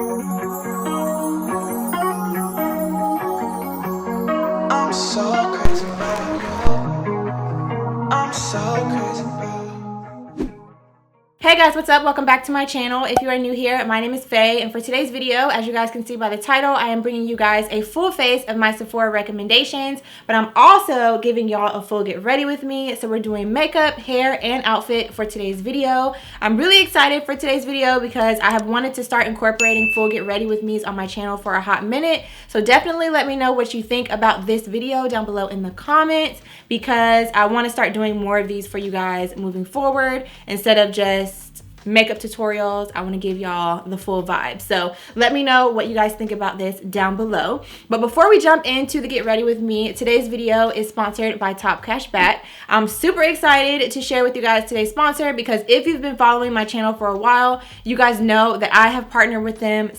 I'm so crazy about you. I'm so crazy about you. Hey guys, what's up? Welcome back to my channel. If you are new here, my name is Faye, and for today's video, as you guys can see by the title, I am bringing you guys a full face of my Sephora recommendations, but I'm also giving y'all a full get ready with me. So we're doing makeup, hair, and outfit for today's video. I'm really excited for today's video because I have wanted to start incorporating full get ready with me's on my channel for a hot minute. So definitely let me know what you think about this video down below in the comments, because I want to start doing more of these for you guys moving forward instead of just makeup tutorials. I want to give y'all the full vibe. So let me know what you guys think about this down below. But before we jump into the get ready with me, today's video is sponsored by Top Cashback. I'm super excited to share with you guys today's sponsor because if you've been following my channel for a while, you guys know that I have partnered with them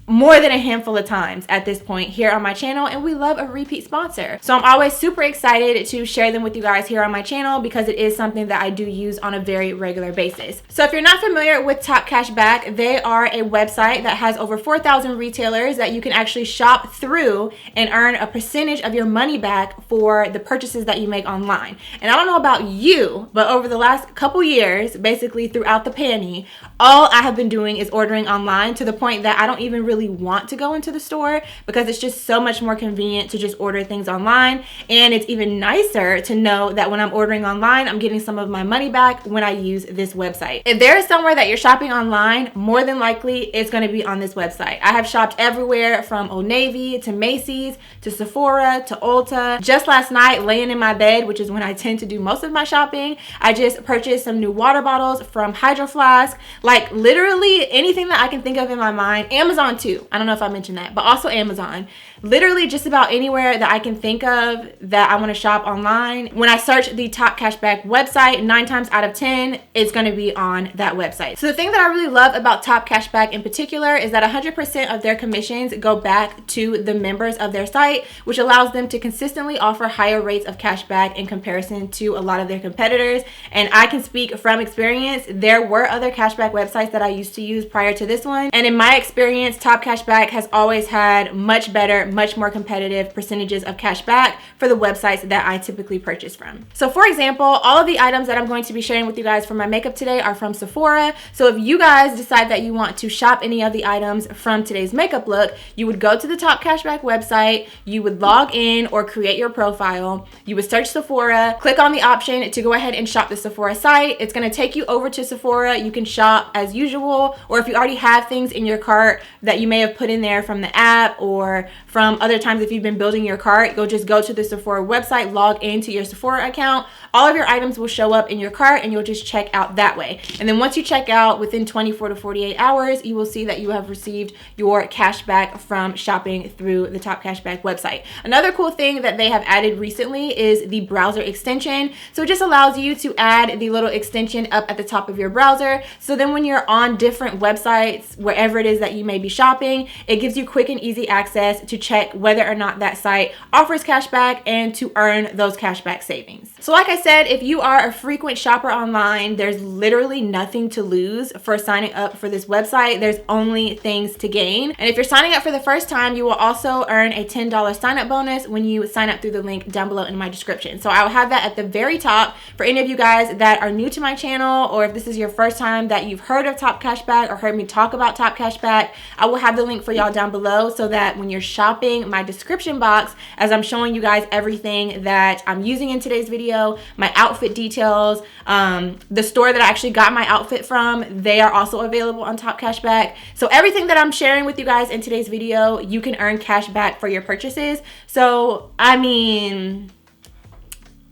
more than a handful of times at this point here on my channel, and we love a repeat sponsor. So I'm always super excited to share them with you guys here on my channel because it is something that I do use on a very regular basis. So if you're not familiar with Top Cashback, they are a website that has over 4,000 retailers that you can actually shop through and earn a percentage of your money back for the purchases that you make online. And I don't know about you, but over the last couple years, basically throughout the panty, all I have been doing is ordering online to the point that I don't even really want to go into the store because it's just so much more convenient to just order things online. And it's even nicer to know that when I'm ordering online, I'm getting some of my money back when I use this website. If there is somewhere that you're shopping online, more than likely it's going to be on this website. I have shopped everywhere from Old Navy to Macy's to Sephora to Ulta. Just last night, laying in my bed, which is when I tend to do most of my shopping, I just purchased some new water bottles from Hydro Flask. Like literally anything that I can think of in my mind. Amazon too. I don't know if I mentioned that, but also Amazon. Literally just about anywhere that I can think of that I want to shop online. When I search the Top Cashback website, 9 times out of 10, it's going to be on that website. So the thing that I really love about Top Cashback in particular is that 100% of their commissions go back to the members of their site, which allows them to consistently offer higher rates of cashback in comparison to a lot of their competitors. And I can speak from experience. There were other cashback websites that I used to use prior to this one. And in my experience, Top Cashback has always had much better, much more competitive percentages of cashback for the websites that I typically purchase from. So for example, all of the items that I'm going to be sharing with you guys for my makeup today are from Sephora. So if you guys decide that you want to shop any of the items from today's makeup look, you would go to the Top Cashback website, you would log in or create your profile, you would search Sephora, click on the option to go ahead and shop the Sephora site. It's going to take you over to Sephora. You can shop as usual, or if you already have things in your cart that you may have put in there from the app or from other times if you've been building your cart, you'll just go to the Sephora website, log into your Sephora account. All of your items will show up in your cart and you'll just check out that way. And then once you check out, within 24 to 48 hours, you will see that you have received your cash back from shopping through the Top Cashback website. Another cool thing that they have added recently is the browser extension. So it just allows you to add the little extension up at the top of your browser. So then when you're on different websites, wherever it is that you may be shopping, it gives you quick and easy access to check whether or not that site offers cashback and to earn those cashback savings. So like I said, if you are a frequent shopper online, there's literally nothing to lose for signing up for this website. There's only things to gain. And if you're signing up for the first time, you will also earn a $10 sign up bonus when you sign up through the link down below in my description. So I will have that at the very top for any of you guys that are new to my channel, or if this is your first time that you've heard of Top Cashback or heard me talk about Top Cashback, I will have the link for y'all down below so that when you're shopping my description box, as I'm showing you guys everything that I'm using in today's video, my outfit details, the store that I actually got my outfit from, they are also available on Top Cashback. So everything that I'm sharing with you guys in today's video, you can earn cash back for your purchases. So, I mean,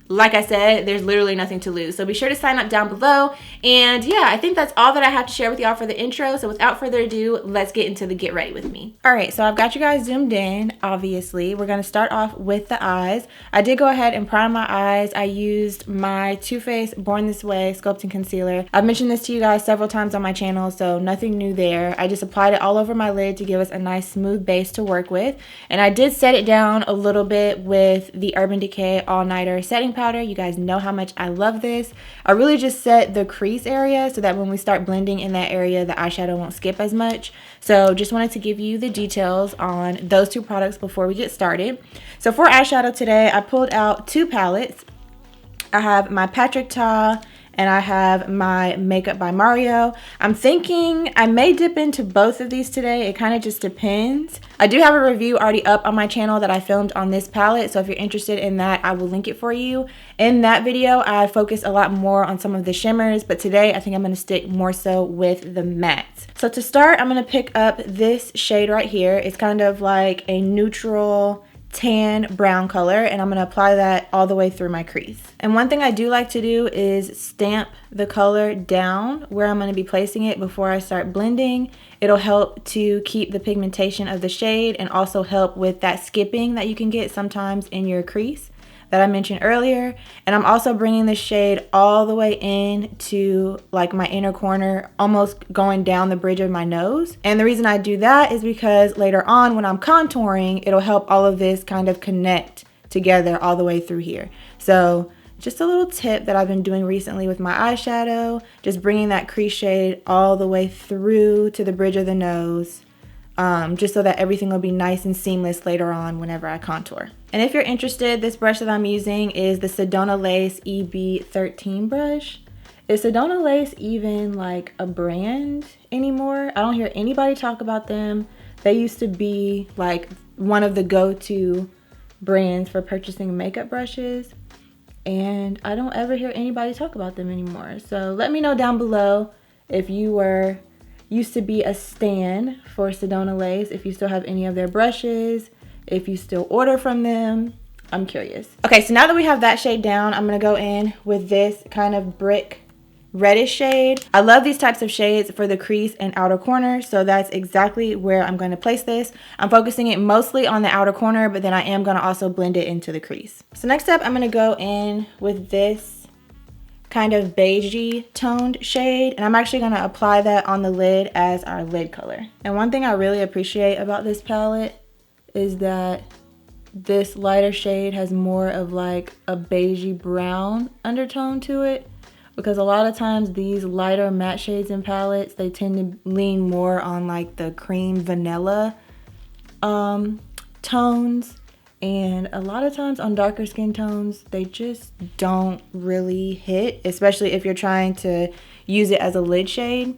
like I said, there's literally nothing to lose. So be sure to sign up down below. And yeah, I think that's all that I have to share with y'all for the intro. So without further ado, let's get into the get ready with me. All right, so I've got you guys zoomed in, obviously. We're gonna start off with the eyes. I did go ahead and prime my eyes. I used my Too Faced Born This Way Sculpting Concealer. I've mentioned this to you guys several times on my channel, so nothing new there. I just applied it all over my lid to give us a nice smooth base to work with. And I did set it down a little bit with the Urban Decay All Nighter Setting powder. You guys know how much I love this. I really just set the crease area so that when we start blending in that area, the eyeshadow won't skip as much. So just wanted to give you the details on those two products before we get started. So for eyeshadow today, I pulled out two palettes. I have my Patrick Ta and I have my Makeup by Mario. I'm thinking I may dip into both of these today. It kind of just depends. I do have a review already up on my channel that I filmed on this palette, so if you're interested in that, I will link it for you. In that video, I focused a lot more on some of the shimmers, but today I think I'm gonna stick more so with the mattes. So to start, I'm gonna pick up this shade right here. It's kind of like a neutral tan brown color, and I'm going to apply that all the way through my crease. And one thing I do like to do is stamp the color down where I'm going to be placing it before I start blending. It'll help to keep the pigmentation of the shade and also help with that skipping that you can get sometimes in your crease that I mentioned earlier. And I'm also bringing the shade all the way in to like my inner corner, almost going down the bridge of my nose. And the reason I do that is because later on when I'm contouring, it'll help all of this kind of connect together all the way through here. So just a little tip that I've been doing recently with my eyeshadow, just bringing that crease shade all the way through to the bridge of the nose. Just so that everything will be nice and seamless later on whenever I contour. And if you're interested, this brush that I'm using is the Sedona Lace EB13 brush. Is Sedona Lace even like a brand anymore? I don't hear anybody talk about them. They used to be like one of the go-to brands for purchasing makeup brushes, and I don't ever hear anybody talk about them anymore. So let me know down below if you used to be a stan for Sedona Lace, if you still have any of their brushes, if you still order from them. I'm curious. Okay, so now that we have that shade down, I'm gonna go in with this kind of brick reddish shade. I love these types of shades for the crease and outer corner, so that's exactly where I'm gonna place this. I'm focusing it mostly on the outer corner, but then I am gonna also blend it into the crease. So next up, I'm gonna go in with this kind of beigey toned shade, and I'm actually going to apply that on the lid as our lid color. And one thing I really appreciate about this palette is that this lighter shade has more of like a beigey brown undertone to it, because a lot of times these lighter matte shades in palettes, they tend to lean more on like the cream vanilla tones. And a lot of times on darker skin tones, they just don't really hit, especially if you're trying to use it as a lid shade.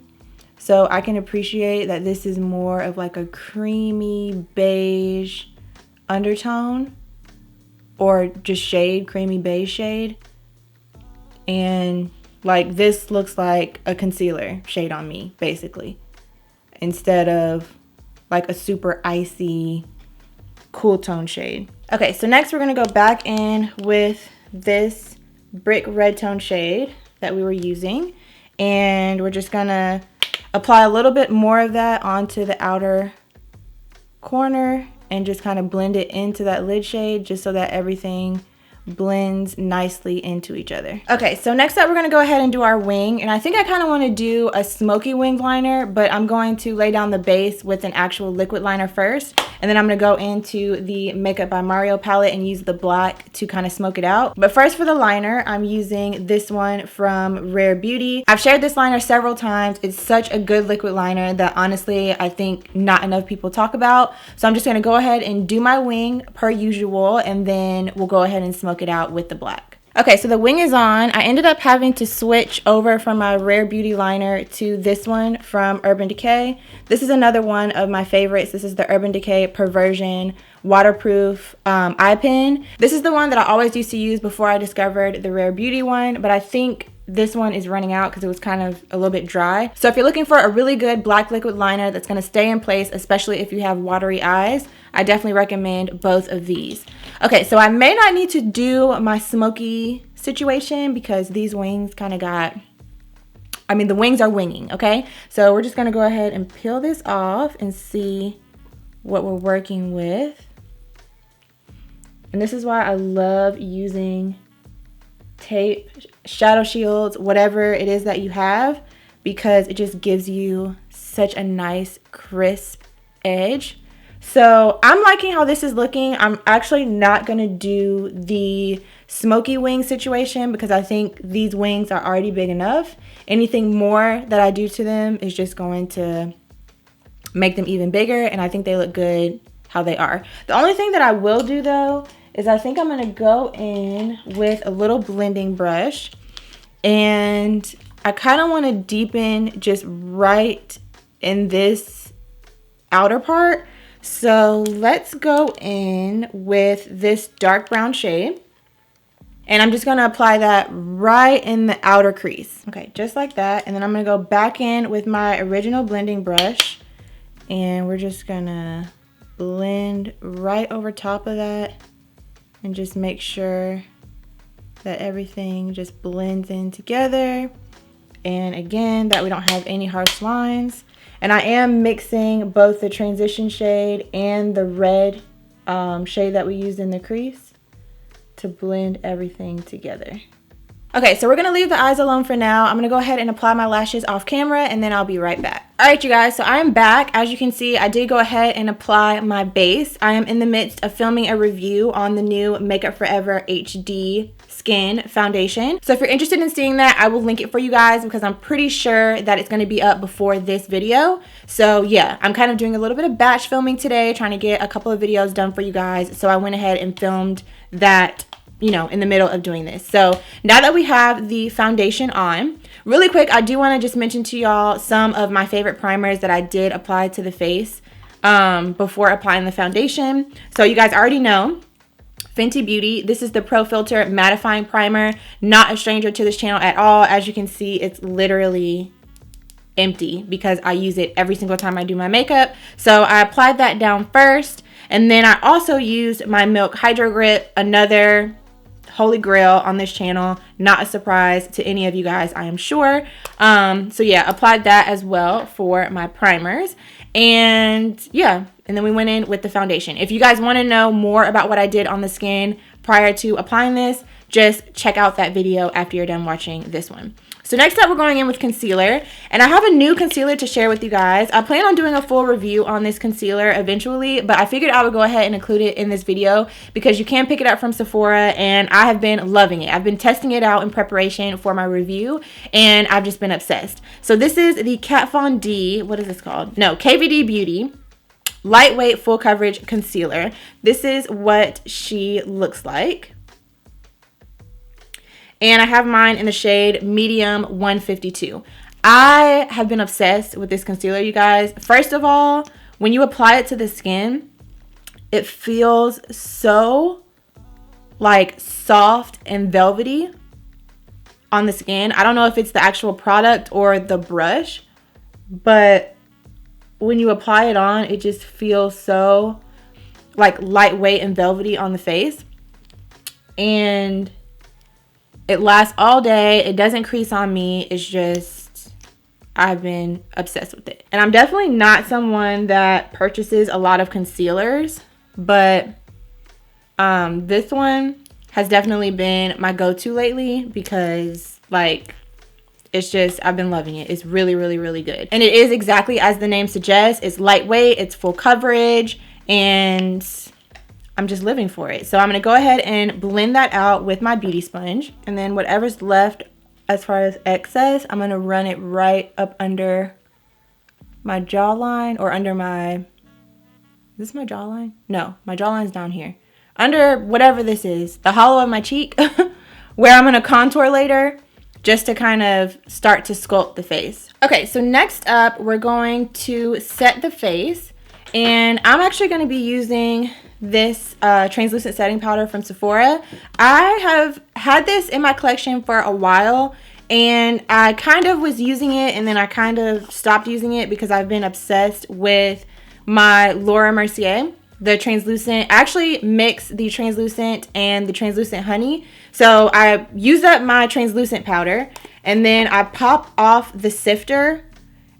So I can appreciate that this is more of like a creamy beige undertone, or just shade, creamy beige shade. And like this looks like a concealer shade on me, basically, instead of like a super icy cool tone shade. Okay, so next we're gonna go back in with this brick red tone shade that we were using, and we're just gonna apply a little bit more of that onto the outer corner and just kind of blend it into that lid shade, just so that everything blends nicely into each other. Okay, so next up we're gonna go ahead and do our wing, and I think I kind of want to do a smoky wing liner, but I'm going to lay down the base with an actual liquid liner first, and then I'm gonna go into the Makeup by Mario palette and use the black to kind of smoke it out. But first for the liner, I'm using this one from Rare Beauty. I've shared this liner several times. It's such a good liquid liner that honestly I think not enough people talk about. So I'm just gonna go ahead and do my wing per usual, and then we'll go ahead and smoke it out with the black. Okay, so the wing is on. I ended up having to switch over from my Rare Beauty liner to this one from Urban Decay. This is another one of my favorites. This is the Urban Decay Perversion waterproof eye pen. This is the one that I always used to use before I discovered the Rare Beauty one, but I think this one is running out because it was kind of a little bit dry. So if you're looking for a really good black liquid liner that's going to stay in place, especially if you have watery eyes, I definitely recommend both of these. Okay, so I may not need to do my smoky situation because these wings kind of got, I mean, the wings are winging, okay? So we're just going to go ahead and peel this off and see what we're working with. And this is why I love using tape, shadow shields, whatever it is that you have, because it just gives you such a nice crisp edge. So I'm liking how this is looking. I'm actually not going to do the smoky wing situation because I think these wings are already big enough. Anything more that I do to them is just going to make them even bigger, and I think they look good how they are. The only thing that I will do though is I think I'm gonna go in with a little blending brush, and I kind of want to deepen just right in this outer part. So let's go in with this dark brown shade, and I'm just going to apply that right in the outer crease. Okay, just like that. And then I'm going to go back in with my original blending brush, and we're just going to blend right over top of that and just make sure that everything just blends in together. And again, that we don't have any harsh lines. And I am mixing both the transition shade and the red shade that we used in the crease to blend everything together. Okay, so we're gonna leave the eyes alone for now. I'm gonna go ahead and apply my lashes off camera, and then I'll be right back. All right, you guys, so I am back. As you can see, I did go ahead and apply my base. I am in the midst of filming a review on the new Makeup Forever HD Skin Foundation. So if you're interested in seeing that, I will link it for you guys because I'm pretty sure that it's gonna be up before this video. So yeah, I'm kind of doing a little bit of batch filming today, trying to get a couple of videos done for you guys. So I went ahead and filmed that, you know, in the middle of doing this. So now that we have the foundation on, really quick, I do want to just mention to y'all some of my favorite primers that I did apply to the face before applying the foundation. So you guys already know Fenty Beauty. This is the Pro Filter Mattifying Primer. Not a stranger to this channel at all. As you can see, it's literally empty because I use it every single time I do my makeup. So I applied that down first, and then I also used my Milk Hydro Grip, another holy grail on this channel. Not a surprise to any of you guys, I am sure. So yeah, applied that as well for my primers. And yeah, and then we went in with the foundation. If you guys want to know more about what I did on the skin prior to applying this, just check out that video after you're done watching this one. So next up, we're going in with concealer, and I have a new concealer to share with you guys. I plan on doing a full review on this concealer eventually, but I figured I would go ahead and include it in this video because you can pick it up from Sephora, and I have been loving it. I've been testing it out in preparation for my review, and I've just been obsessed. So this is the Kat Von D, what is this called? No, KVD Beauty Lightweight Full Coverage Concealer. This is what she looks like. And I have mine in the shade Medium 152. I have been obsessed with this concealer, you guys. First of all, when you apply it to the skin, it feels so like soft and velvety on the skin. I don't know if it's the actual product or the brush, but when you apply it on, it just feels so like lightweight and velvety on the face. And it lasts all day. It doesn't crease on me. It's just, I've been obsessed with it. And I'm definitely not someone that purchases a lot of concealers, but this one has definitely been my go-to lately because like, it's just, I've been loving it. It's really, really, really good. And it is exactly as the name suggests. It's lightweight, it's full coverage, and I'm just living for it. So I'm going to go ahead and blend that out with my beauty sponge. And then whatever's left as far as excess, I'm going to run it right up under my jawline, or under my, is this my jawline? No, my jawline's down here. Under whatever this is, the hollow of my cheek, where I'm going to contour later, just to kind of start to sculpt the face. Okay, so next up, we're going to set the face. And I'm actually going to be using this translucent setting powder from Sephora. I have had this in my collection for a while, and I kind of was using it, and then I kind of stopped using it because I've been obsessed with my Laura Mercier, the translucent. I actually mix the translucent and the translucent honey. So I use up my translucent powder, and then I pop off the sifter,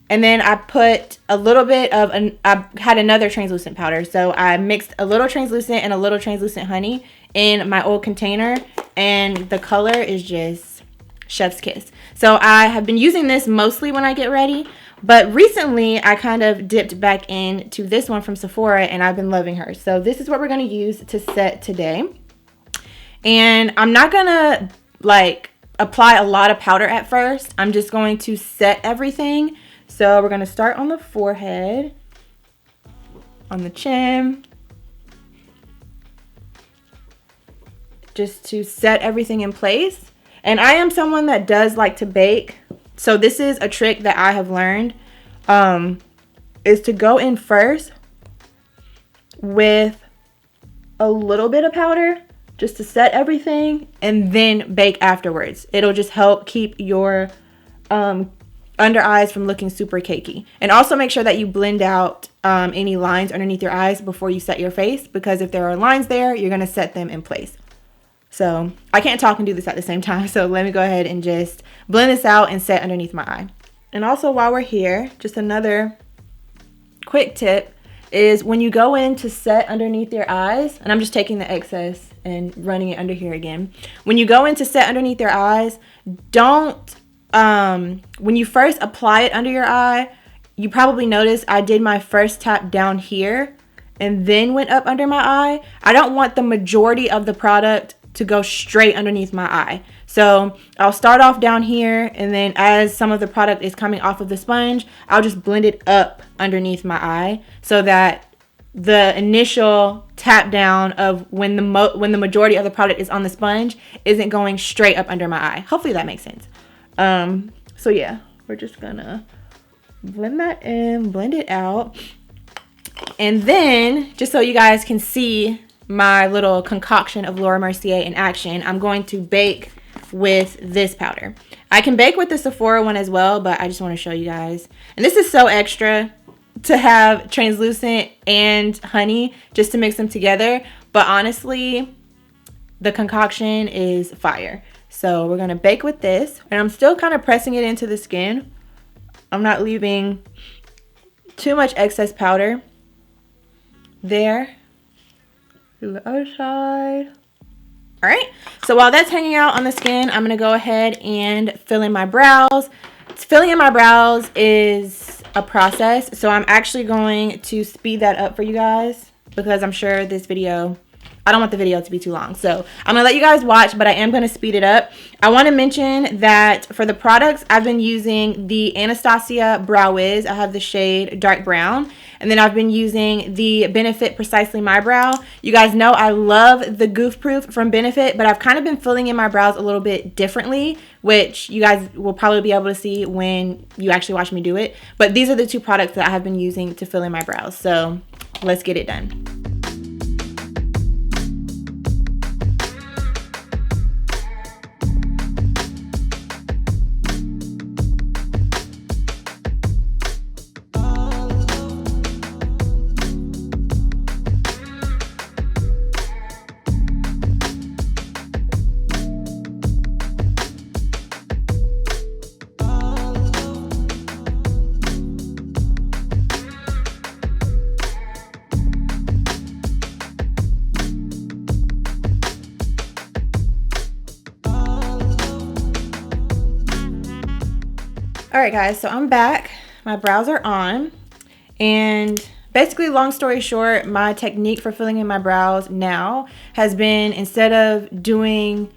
and then I put a little bit of, I had another translucent powder. So I mixed a little translucent and a little translucent honey in my old container. And the color is just chef's kiss. So I have been using this mostly when I get ready. But recently I kind of dipped back into this one from Sephora, and I've been loving her. So this is what we're going to use to set today. And I'm not gonna like apply a lot of powder at first. I'm just going to set everything. So we're gonna start on the forehead, on the chin, just to set everything in place. And I am someone that does like to bake. So this is a trick that I have learned, is to go in first with a little bit of powder just to set everything and then bake afterwards. It'll just help keep your under eyes from looking super cakey. And also make sure that you blend out any lines underneath your eyes before you set your face, because if there are lines there, you're gonna set them in place. So I can't talk and do this at the same time. So let me go ahead and just blend this out and set underneath my eye. And also while we're here, just another quick tip is when you go in to set underneath your eyes, and I'm just taking the excess and running it under here again. When you go in to set underneath your eyes, don't, when you first apply it under your eye, you probably noticed I did my first tap down here and then went up under my eye. I don't want the majority of the product to go straight underneath my eye. So I'll start off down here, and then as some of the product is coming off of the sponge, I'll just blend it up underneath my eye so that the initial tap down of when the majority of the product is on the sponge isn't going straight up under my eye. Hopefully that makes sense. So yeah, we're just gonna blend that in, blend it out. And then, just so you guys can see my little concoction of Laura Mercier in action, I'm going to bake with this powder. I can bake with the Sephora one as well, but I just want to show you guys. And this is so extra to have translucent and honey just to mix them together. But honestly, the concoction is fire. So we're going to bake with this. And I'm still kind of pressing it into the skin. I'm not leaving too much excess powder there. To the other side. All right, so while that's hanging out on the skin, I'm gonna go ahead and fill in my brows. Filling in my brows is a process, so I'm actually going to speed that up for you guys because I'm sure this video, I don't want the video to be too long. So I'm gonna let you guys watch, but I am gonna speed it up. I wanna mention that for the products, I've been using the Anastasia Brow Wiz. I have the shade dark brown. And then I've been using the Benefit Precisely My Brow. You guys know I love the Goof Proof from Benefit, but I've kind of been filling in my brows a little bit differently, which you guys will probably be able to see when you actually watch me do it. But these are the two products that I have been using to fill in my brows. So let's get it done. All right, guys, so I'm back. My brows are on. And basically, long story short, my technique for filling in my brows now has been, instead of doing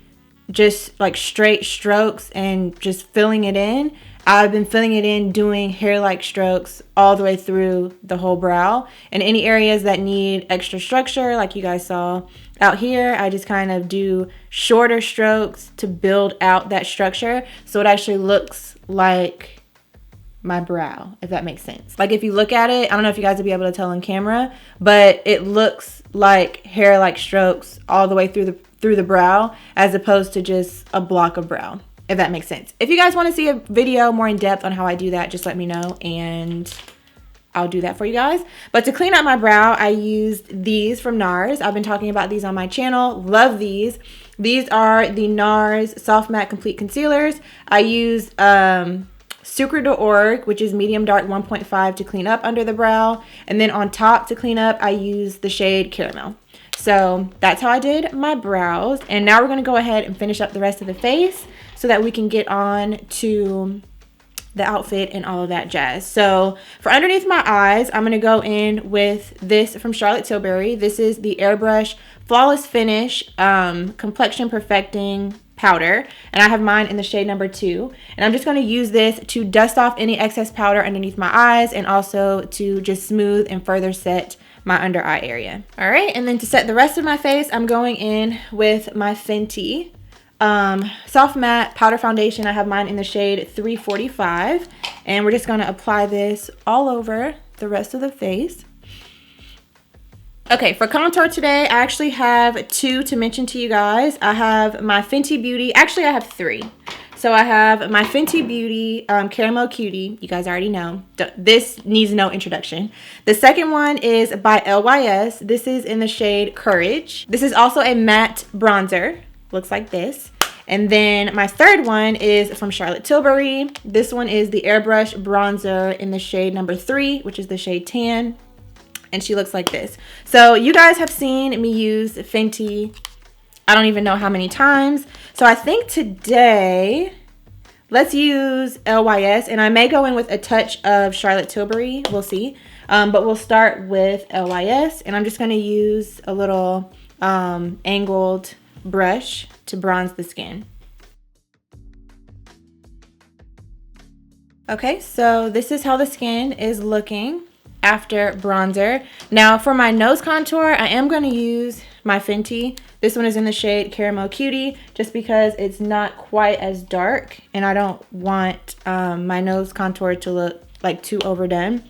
just like straight strokes and just filling it in, I've been filling it in doing hair-like strokes all the way through the whole brow. And any areas that need extra structure, like you guys saw out here, I just kind of do shorter strokes to build out that structure so it actually looks like my brow, if that makes sense. Like if you look at it, I don't know if you guys will be able to tell on camera, but it looks like hair-like strokes all the way through the brow, as opposed to just a block of brow, if that makes sense. If you guys want to see a video more in depth on how I do that, just let me know and I'll do that for you guys. But to clean up my brow, I used these from NARS. I've been talking about these on my channel. Love these. These are the NARS Soft Matte Complete Concealers. I use Sucre d'Orge, which is medium dark 1.5 to clean up under the brow. And then on top to clean up, I use the shade Caramel. So that's how I did my brows. And now we're going to go ahead and finish up the rest of the face so that we can get on to the outfit and all of that jazz. So for underneath my eyes, I'm going to go in with this from Charlotte Tilbury. This is the Airbrush Flawless Finish Complexion Perfecting Powder, and I have mine in the shade number 2. And I'm just going to use this to dust off any excess powder underneath my eyes, and also to just smooth and further set my under eye area. All right, and then to set the rest of my face, I'm going in with my Fenty Soft Matte Powder Foundation. I have mine in the shade 345, and we're just going to apply this all over the rest of the face. Okay, for contour today, I actually have 2 to mention to you guys. I have my Fenty Beauty, actually I have 3. So I have my Fenty Beauty Caramel Cutie. You guys already know. This needs no introduction. The second one is by LYS. This is in the shade Courage. This is also a matte bronzer. Looks like this. And then my third one is from Charlotte Tilbury. This one is the Airbrush Bronzer in the shade number 3, which is the shade Tan. And she looks like this. So you guys have seen me use Fenty, I don't even know how many times. So I think today, let's use LYS. And I may go in with a touch of Charlotte Tilbury. We'll see. But we'll start with LYS. And I'm just going to use a little angled brush to bronze the skin. Okay, so this is how the skin is looking after bronzer. Now for my nose contour, I am going to use my Fenty. This one is in the shade Caramel Cutie, just because it's not quite as dark and I don't want my nose contour to look like too overdone.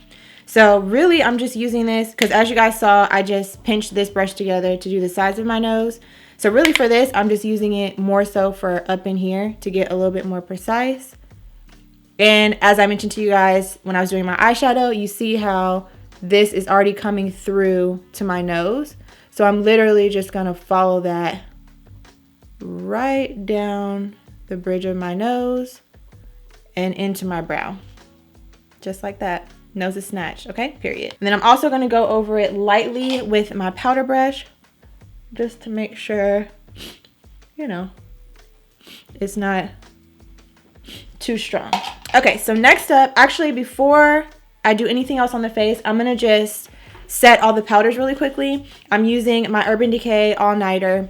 So really I'm just using this because, as you guys saw, I just pinched this brush together to do the sides of my nose. So really for this, I'm just using it more so for up in here to get a little bit more precise. And as I mentioned to you guys when I was doing my eyeshadow, you see how this is already coming through to my nose. So I'm literally just going to follow that right down the bridge of my nose and into my brow. Just like that. Nose is snatched, okay? Period. And then I'm also going to go over it lightly with my powder brush, just to make sure, you know, it's not too strong. Okay, so next up, actually before I do anything else on the face, I'm gonna just set all the powders really quickly. I'm using my Urban Decay All Nighter.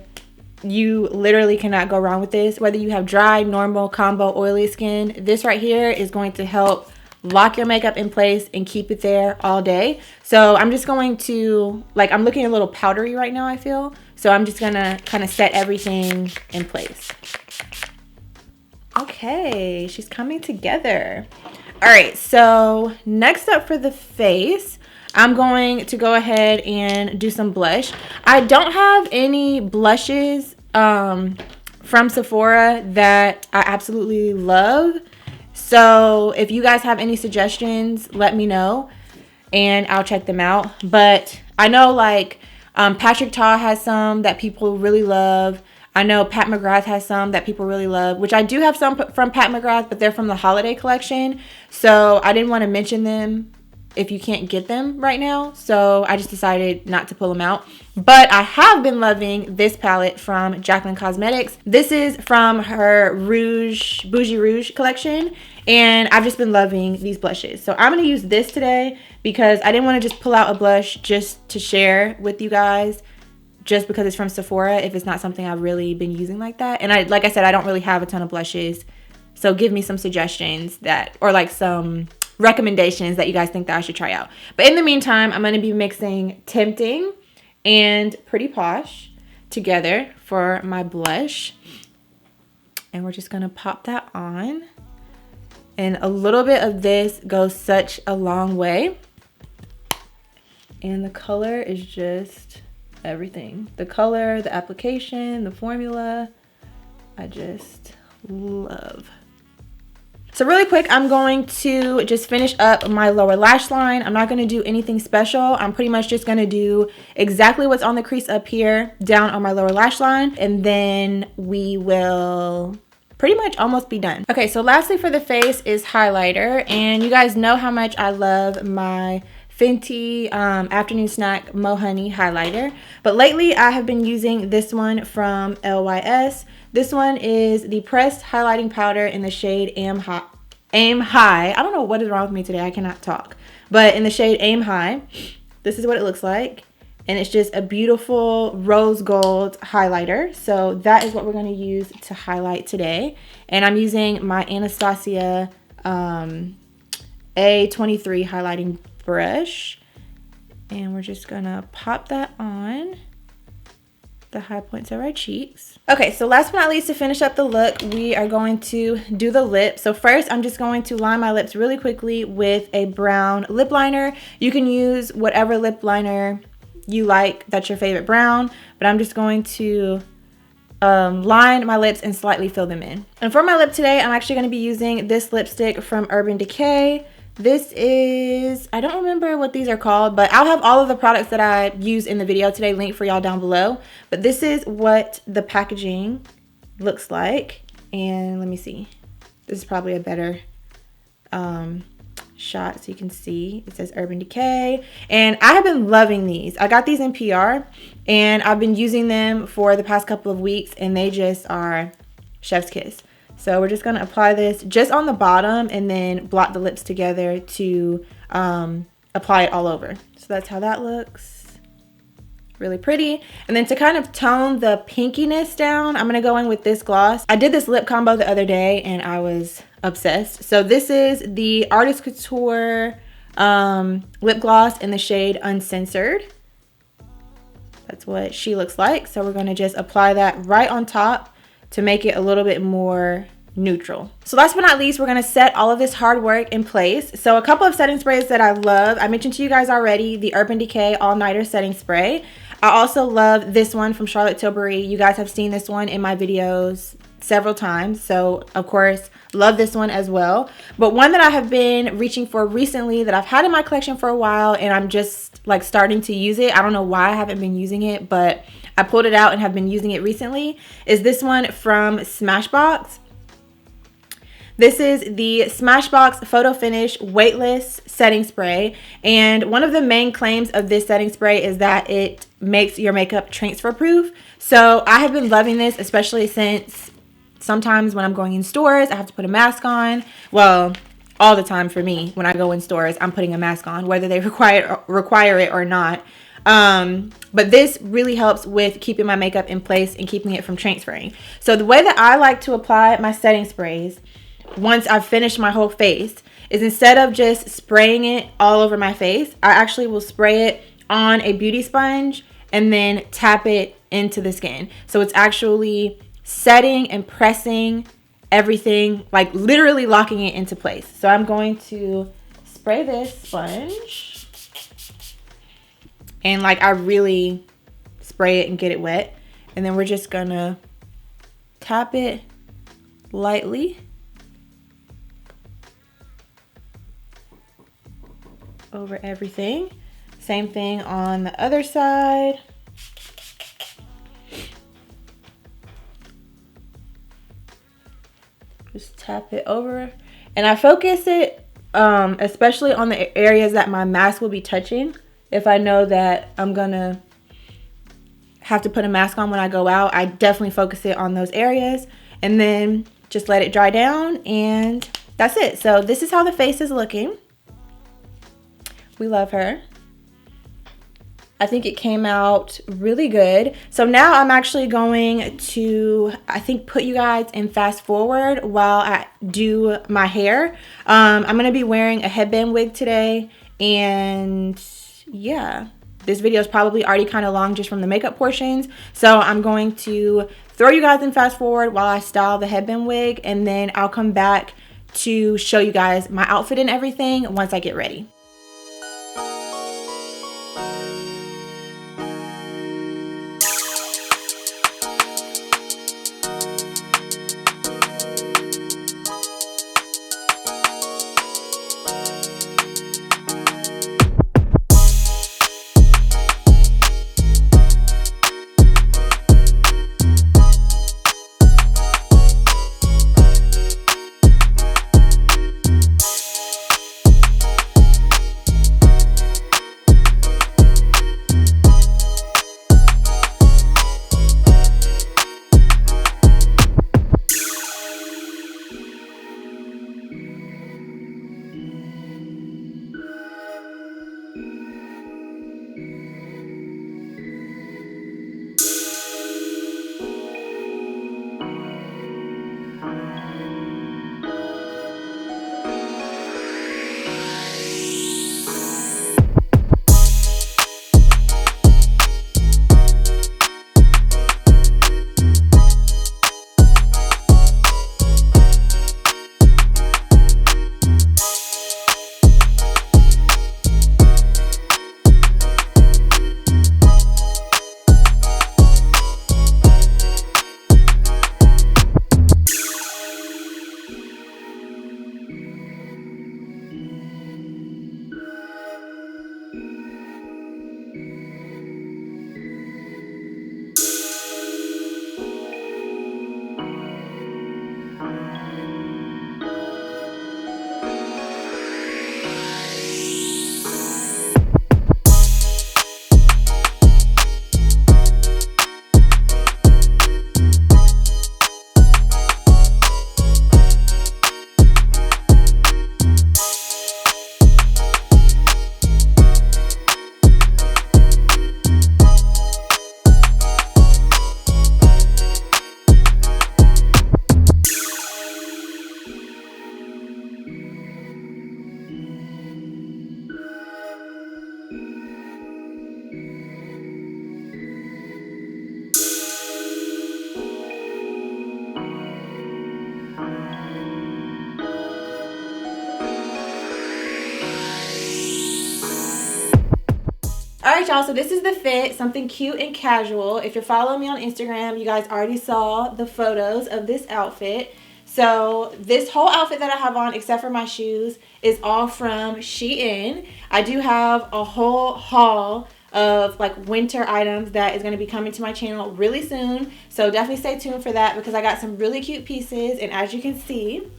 You literally cannot go wrong with this. Whether you have dry, normal, combo, oily skin, this right here is going to help lock your makeup in place and keep it there all day. So I'm just going to, like, I'm looking a little powdery right now, I feel. So I'm just gonna kind of set everything in place. Okay, she's coming together. All right, so next up for the face, I'm going to go ahead and do some blush. I don't have any blushes from Sephora that I absolutely love. So if you guys have any suggestions, let me know and I'll check them out. But I know like Patrick Ta has some that people really love. I know Pat McGrath has some that people really love, which I do have some from Pat McGrath, but they're from the holiday collection. So I didn't want to mention them if you can't get them right now. So I just decided not to pull them out. But I have been loving this palette from Jaclyn Cosmetics. This is from her Bougie Rouge collection. And I've just been loving these blushes. So I'm going to use this today because I didn't want to just pull out a blush just to share with you guys, just because it's from Sephora, if it's not something I've really been using like that. And like I said, I don't really have a ton of blushes. So give me some suggestions that, or like some recommendations that you guys think that I should try out. But in the meantime, I'm going to be mixing Tempting and Pretty Posh together for my blush. And we're just going to pop that on. And a little bit of this goes such a long way. And the color is just everything. The color, the application, the formula, I just love. So really quick, I'm going to just finish up my lower lash line. I'm not going to do anything special. I'm pretty much just going to do exactly what's on the crease up here down on my lower lash line, and then we will pretty much almost be done. Okay, so lastly for the face is highlighter, and you guys know how much I love my Fenty Afternoon Snack Mo Honey highlighter, but lately I have been using this one from LYS. This one is the pressed highlighting powder in the shade Am Hot. Aim High. I don't know what is wrong with me today. I cannot talk. But in the shade Aim High, this is what it looks like. And it's just a beautiful rose gold highlighter. So that is what we're going to use to highlight today. And I'm using my Anastasia A23 highlighting brush. And we're just going to pop that on the high points of our cheeks. Okay, so last but not least, to finish up the look, we are going to do the lips. So first, I'm just going to line my lips really quickly with a brown lip liner. You can use whatever lip liner you like that's your favorite brown, but I'm just going to line my lips and slightly fill them in. And for my lip today, I'm actually going to be using this lipstick from Urban Decay. This is, I don't remember what these are called, but I'll have all of the products that I use in the video today linked for y'all down below. But this is what the packaging looks like. And let me see. This is probably a better shot so you can see. It says Urban Decay. And I have been loving these. I got these in PR and I've been using them for the past couple of weeks and they just are chef's kiss. So we're just going to apply this just on the bottom and then blot the lips together to apply it all over. So that's how that looks. Really pretty. And then to kind of tone the pinkiness down, I'm going to go in with this gloss. I did this lip combo the other day and I was obsessed. So this is the Artist Couture lip gloss in the shade Uncensored. That's what she looks like. So we're going to just apply that right on top to make it a little bit more neutral. So last but not least, we're going to set all of this hard work in place. So a couple of setting sprays that I love. I mentioned to you guys already the Urban Decay All Nighter Setting Spray. I also love this one from Charlotte Tilbury. You guys have seen this one in my videos several times. So of course, love this one as well. But one that I have been reaching for recently that I've had in my collection for a while and I'm just like starting to use it. I don't know why I haven't been using it, but I pulled it out and have been using it recently, is this one from Smashbox. This is the Smashbox Photo Finish Weightless Setting Spray. And one of the main claims of this setting spray is that it makes your makeup transfer proof. So I have been loving this, especially since sometimes when I'm going in stores, I have to put a mask on. Well, all the time for me, when I go in stores, I'm putting a mask on, whether they require it or not. But this really helps with keeping my makeup in place and keeping it from transferring. So the way that I like to apply my setting sprays once I've finished my whole face is instead of just spraying it all over my face, I actually will spray it on a beauty sponge and then tap it into the skin. So it's actually setting and pressing everything, like literally locking it into place. So I'm going to spray this sponge and like I really spray it and get it wet. And then we're just gonna tap it lightly over everything. Same thing on the other side. Just tap it over. And I focus it especially on the areas that my mask will be touching. If I know that I'm gonna have to put a mask on when I go out, I definitely focus it on those areas and then just let it dry down and that's it. So this is how the face is looking. We love her. I think it came out really good. So now I'm actually going to, I think, put you guys in fast forward while I do my hair. I'm going to be wearing a headband wig today. And yeah, this video is probably already kind of long just from the makeup portions. So I'm going to throw you guys in fast forward while I style the headband wig. And then I'll come back to show you guys my outfit and everything once I get ready. Alright y'all, so this is the fit, something cute and casual. If you're following me on Instagram, you guys already saw the photos of this outfit. So this whole outfit that I have on, except for my shoes, is all from Shein. I do have a whole haul of like winter items that is going to be coming to my channel really soon. So definitely stay tuned for that because I got some really cute pieces, and as you can see,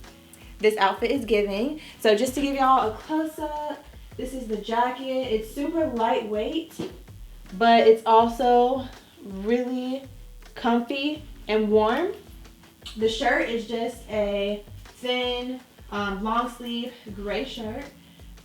this outfit is giving. So just to give y'all a close-up, this is the jacket. It's super lightweight, but it's also really comfy and warm. The shirt is just a thin, long sleeve gray shirt.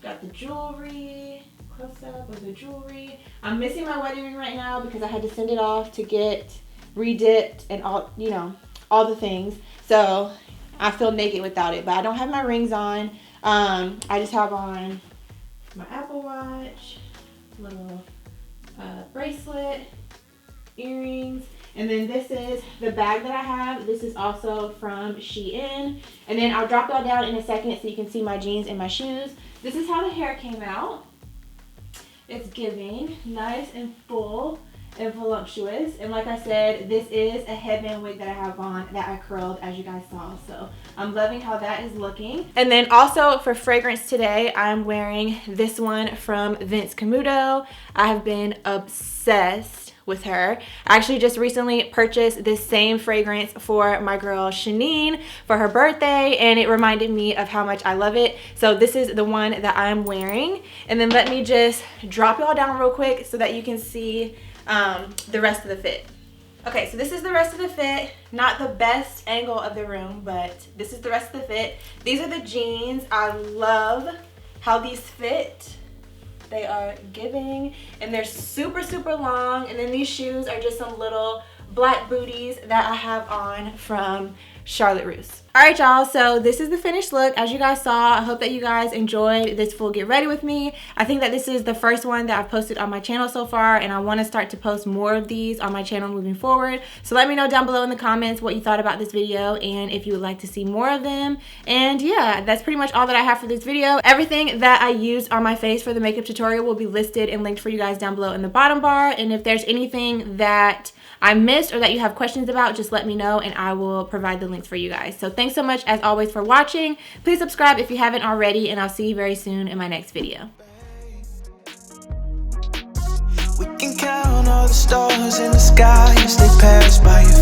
Got the jewelry, close up of the jewelry. I'm missing my wedding ring right now because I had to send it off to get redipped and all, you know, all the things. So I feel naked without it, but I don't have my rings on. I just have on my Apple Watch, little bracelet, earrings, and then this is the bag that I have. This is also from Shein, and then I'll drop y'all down in a second so you can see my jeans and my shoes. This is how the hair came out. It's giving nice and full and voluptuous, and like I said, this is a headband wig that I have on that I curled, as you guys saw. So I'm loving how that is looking. And then also for fragrance today, I'm wearing this one from Vince Camuto. I have been obsessed with her. I actually just recently purchased this same fragrance for my girl Shanine for her birthday, and it reminded me of how much I love it. So this is the one that I'm wearing. And then let me just drop y'all down real quick so that you can see the rest of the fit. Okay, so this is the rest of the fit. Not the best angle of the room, but this is the rest of the fit. These are the jeans. I love how these fit. They are giving, and they're super, super long. And then these shoes are just some little black booties that I have on from Charlotte Russe. All right, y'all, so this is the finished look. As you guys saw, I hope that you guys enjoyed this full get ready with me. I think that this is the first one that I've posted on my channel so far, and I want to start to post more of these on my channel moving forward. So let me know down below in the comments what you thought about this video and if you would like to see more of them. And yeah, that's pretty much all that I have for this video. Everything that I used on my face for the makeup tutorial will be listed and linked for you guys down below in the bottom bar. And if there's anything that I missed or that you have questions about, just let me know and I will provide the links for you guys. So thanks so much as always for watching. Please subscribe if you haven't already, and I'll see you very soon in my next video. We can count all the stars in the sky as they pass by your